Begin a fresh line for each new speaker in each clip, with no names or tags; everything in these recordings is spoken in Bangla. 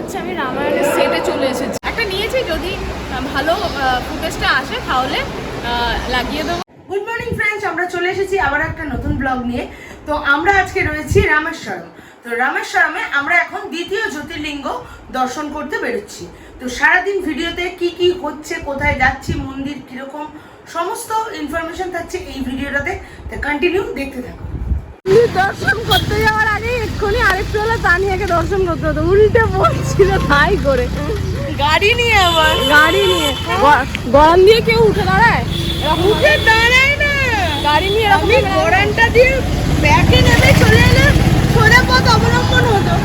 হচ্ছে আমি রামায়ণের সেটে চলে এসেছি। একটা নিয়েছি, যদি ভালো ফুটেজটা আসে তাহলে লাগিয়ে দেবো।
গুড মর্নিং ফ্রেন্ডস, আমরা চলে এসেছি আবার একটা নতুন ব্লগ নিয়ে। তো আমরা আজকে রয়েছি রামেশ্বরম। তো রামেশ্বরমে আমরা এখন দ্বিতীয় জ্যোতির্লিঙ্গ দর্শন করতে বেরোচ্ছি। তো সারাদিন ভিডিওতে কি কি হচ্ছে, কোথায় যাচ্ছি, মন্দির কিরকম, সমস্ত ইনফরমেশন থাকছে এই ভিডিওটাতে। তো কন্টিনিউ দেখতে থাকো।
দর্শন করতে যাওয়ার আগে এক্ষুনি আরেকটু হলে তানিয়াকে দর্শন করতে হতো, উল্টে বলছিল তাই করে।
গাড়ি নিয়ে আবার
গাড়ি নিয়ে গরম দিয়ে কেউ উঠে দাঁড়ায়?
উঠে দাঁড়ায় না,
গাড়ি নিয়ে
আমি গড়ানটা দিয়ে ব্যাকে নেমে চলে এলাম, সোজা পথ অবলম্বন হতো।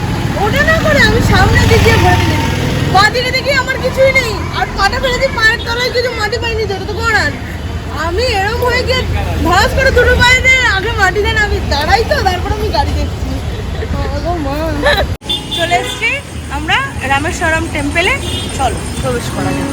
ওটা না করে আমি সামনে দিকে ঘুরে দিলাম, পা দিকে দেখি আমার কিছুই নেই, আর পাটা ফেলেছি পায়ের তলায় কিছু মাটি পাইনি, তো ওটা তো গড়ান। আমি এরম হয়ে গিয়ে ধরাস করে দুটো পায়ে দিয়ে আগে মাটি দেন, আমি দাঁড়াই তো, তারপর আমি গাড়ি দেখছি। চলে এসছি আমরা রামেশ্বরম টেম্পেলে, চলো প্রবেশ করা যাক।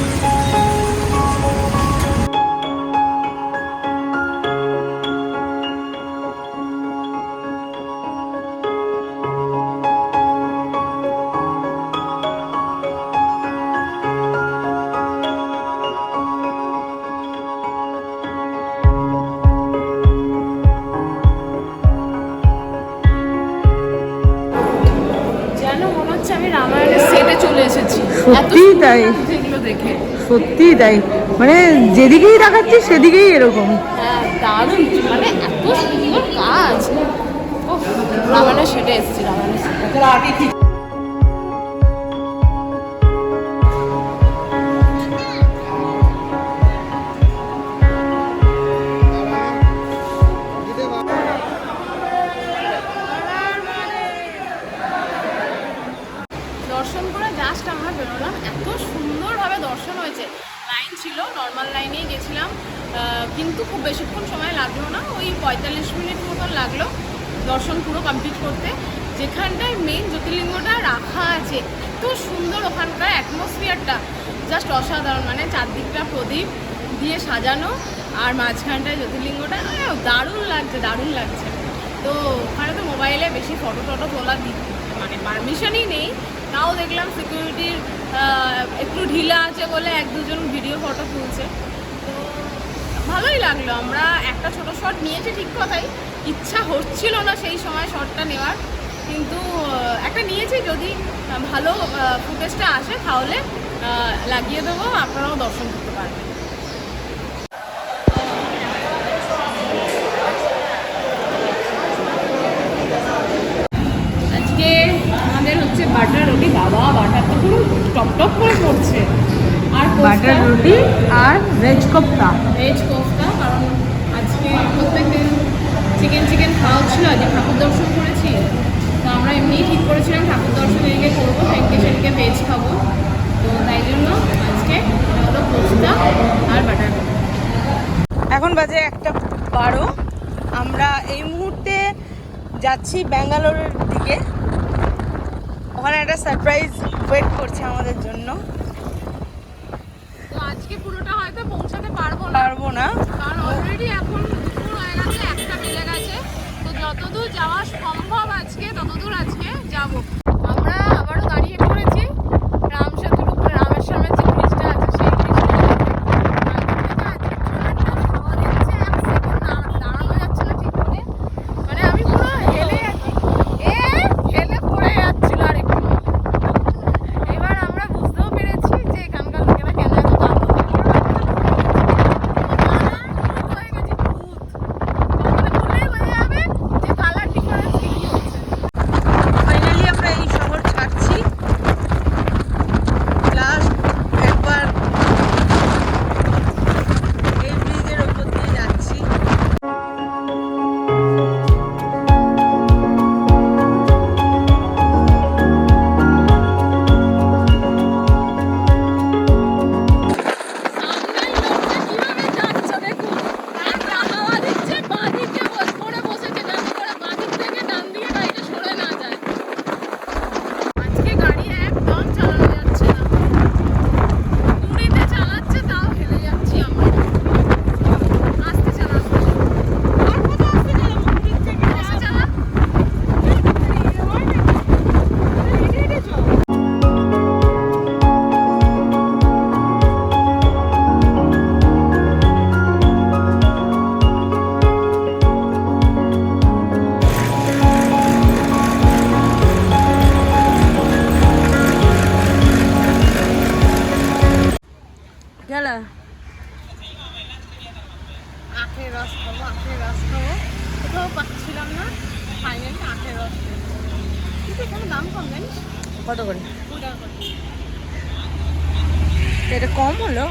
আমি রামায়ণের সেটে চলে এসেছি।
সত্যিই তাই,
যেগুলো দেখে
সত্যিই তাই, মানে যেদিকেই দেখাচ্ছি সেদিকেই এরকম।
হ্যাঁ, দারুণ, মানে এত সুন্দর কাজ। রামায়ণের সেটে এসেছি, রামায়ণের সেটে। দর্শন করে জাস্ট আমরা বেরোলাম, এত সুন্দরভাবে দর্শন হয়েছে। লাইন ছিল, নর্মাল লাইনেই গেছিলাম, কিন্তু খুব বেশিক্ষণ সময় লাগলো না, ওই 45 মিনিট মতন লাগলো দর্শন পুরো কমপ্লিট করতে। যেখানটায় মেন জ্যোতির্লিঙ্গটা রাখা আছে, এত সুন্দর, ওখানকার অ্যাটমসফিয়ারটা জাস্ট অসাধারণ, মানে চারদিকটা প্রদীপ দিয়ে সাজানো, আর মাঝখানটায় জ্যোতির্লিঙ্গটা দারুণ লাগছে, দারুণ লাগছে। তো ওখানে তো মোবাইলে বেশি ফটো টটো তোলা মানে পারমিশনই নেই, তাও দেখলাম সিকিউরিটির একটু ঢিলা আছে বলে এক দুজন ভিডিও ফটো তুলছে। তো ভালোই লাগলো। আমরা একটা ছোটো শট নিয়েছি, ঠিক কথাই, ইচ্ছা হচ্ছিল না সেই সময় শটটা নেওয়ার, কিন্তু একটা নিয়েছি, যদি ভালো ফুটেজটা আসে তাহলে লাগিয়ে দেবো, আপনারাও দর্শন করতে পারবেন। আমাদের হচ্ছে বাটার রুটি, বাবা বাটার তো পুরো টপ টপ করে পড়ছে, আর
বাটার রুটি আর ভেজ কোফতা।
ভেজ কোফতা, কারণ আজকে প্রত্যেকদিন চিকেন খাওয়া হচ্ছিল, আজকে ঠাকুর দর্শন করেছি, তো আমরা এমনিই ঠিক করেছিলাম ঠাকুর দর্শন এদিকে করবো, সেদিকে ভেজ খাবো, তো তাই জন্য আজকে হলো কোফতা আর বাটার রুটি।
এখন বাজে 1:12, আমরা এই মুহূর্তে যাচ্ছি ব্যাঙ্গালোরের দিকে। ওখানে একটা সারপ্রাইজ ওয়েট করছে আমাদের জন্য।
তো আজকে পুরোটা হয়তো পৌঁছাতে পারবো না, কারণ অলরেডি এখন দুপুর হয়ে গেছে, 1টা বেজে গেছে। তো যতদূর যাওয়া সম্ভব আজকে ততদূর আজকে যাব। আমরা আবারও দাঁড়িয়ে পড়েছি রামসেতুর উপরে, রামেশ্বরমের যে ব্রিজটা আছে সেই ব্রিজটা। দাঁড়ানো যাচ্ছে না ঠিক করে, মানে আমি পুরো হেলে পড়ে যাচ্ছিল আর একটু। এবার আমরা বুঝতেও পেরেছি যে এখানকার লোকেরা কেন এত দাম হয়ে গেছে, ভূত মানে বললেই বোঝা যাবে যে কালার ডিফারেন্স কি হচ্ছে।
ফাইনালি আমরা কত করে?
20 টাকা করে।
এটা কম হলো?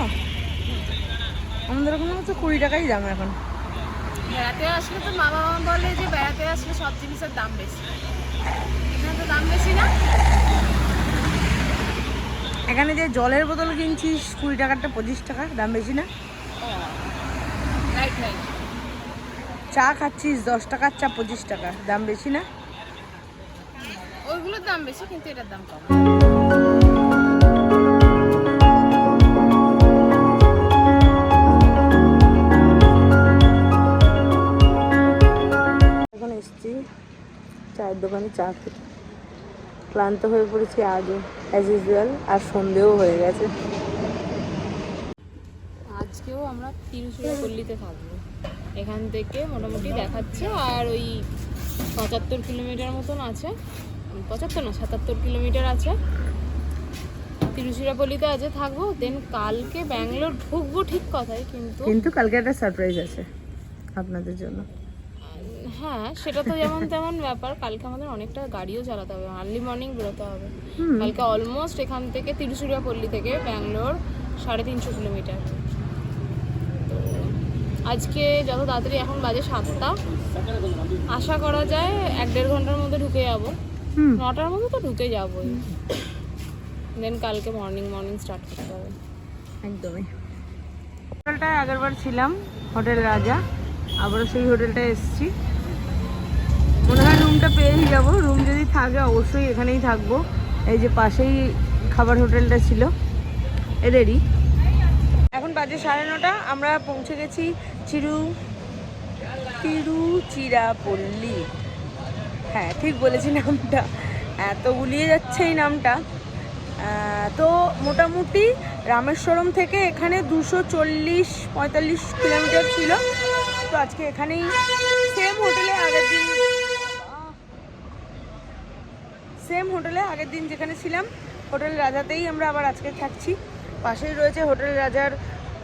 আমাদের ওখানে হচ্ছে 20 টাকাই দাম এখন।
বেড়াতে আসলে তো মা বাবা বলে যে বেড়াতে আসলে সব জিনিসের দাম বেশি, এখানে তো দাম বেশি না।
এখানে যে জলের বোতল কিনছিস 20 টাকারটা 25 টাকা, দাম বেশি না?
Right right.
চা খাচ্ছিস 10 টাকার চা 25 টাকা, দাম বেশি না?
ওইগুলোর দাম বেশি কিন্তু এটার দাম কম।
এখন এসছি চায়ের দোকানে চা খেতে, ক্লান্ত হয়ে পড়েছি আজও অ্যাজ ইউজুয়াল, আর সন্ধেও হয়ে গেছে।
আজকেও আমরা তিরুচিরাপল্লিতে থাকবো, এখান থেকে মোটামুটি দেখাচ্ছে আর ওই 75 কিলোমিটার মতন আছে, 75 না 77 কিলোমিটার আছে। তিরুচিরাপল্লিতে আজকে থাকবো, দেন কালকে ব্যাঙ্গালোর ঢুকবো ঠিক কথাই, কিন্তু
কালকে একটা সারপ্রাইজ আছে আপনাদের জন্য।
হ্যাঁ সেটা তো যেমন তেমন ব্যাপার, কালকে আমাদের অনেকটা গাড়িও চালাতে হবে, আর্লি মর্নিং বেরোতে হবে। কালকে অলমোস্ট এখান থেকে তিরুচিরাপল্লি থেকে ব্যাঙ্গালোর 350 কিলোমিটার। তো আজকে যত তাড়াতাড়ি, এখন বাজে 7টা, আশা করা যায় 1-1.5 ঘন্টার মধ্যে ঢুকে যাবো, 9টার মধ্যে তো ঢুকে যাবোই। দেন কালকে মর্নিং স্টার্ট করতে হবে।
একদমই। হোটেলটায় আগেরবার ছিলাম, হোটেল রাজা, আবারও সেই হোটেলটায় এসেছি। মনে হয় রুমটা পেয়েই যাবো, রুম যদি থাকে অবশ্যই এখানেই থাকবো। এই যে পাশেই খাবার হোটেলটা ছিল এদেরই। এখন বাজে 9:30, আমরা পৌঁছে গেছি তিরুচিরাপল্লি। হ্যাঁ ঠিক বলেছি নামটা, এত গুলিয়ে যাচ্ছে এই নামটা। তো মোটামুটি রামেশ্বরম থেকে এখানে 240-45 কিলোমিটার ছিল। তো আজকে এখানেই সেম হোটেলে আগের দিন যেখানে ছিলাম হোটেল রাজাতেই আমরা আবার আজকে থাকছি। পাশেই রয়েছে হোটেল রাজার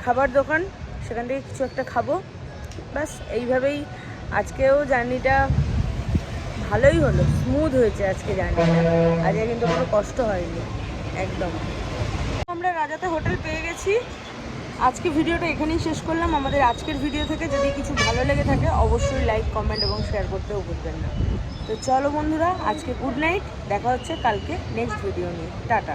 খাবার দোকান, সেখান থেকে কিছু একটা খাবো। ব্যাস এইভাবেই আজকেও জার্নিটা ভালোই হলো, স্মুথ হয়েছে আজকে জার্নিটা, আজকে কিন্তু কোনো কষ্ট হয়নি একদম। আমরা রাজাতে হোটেল পেয়ে গেছি। আজকে ভিডিওটা এখানেই শেষ করলাম। আমাদের আজকের ভিডিও থেকে যদি কিছু ভালো লেগে থাকে অবশ্যই লাইক, কমেন্ট এবং শেয়ার করতেও ভুলবেন না। তো চলো বন্ধুরা, আজকে গুড নাইট, দেখা হচ্ছে কালকে নেক্সট ভিডিও নিয়ে। টাটা।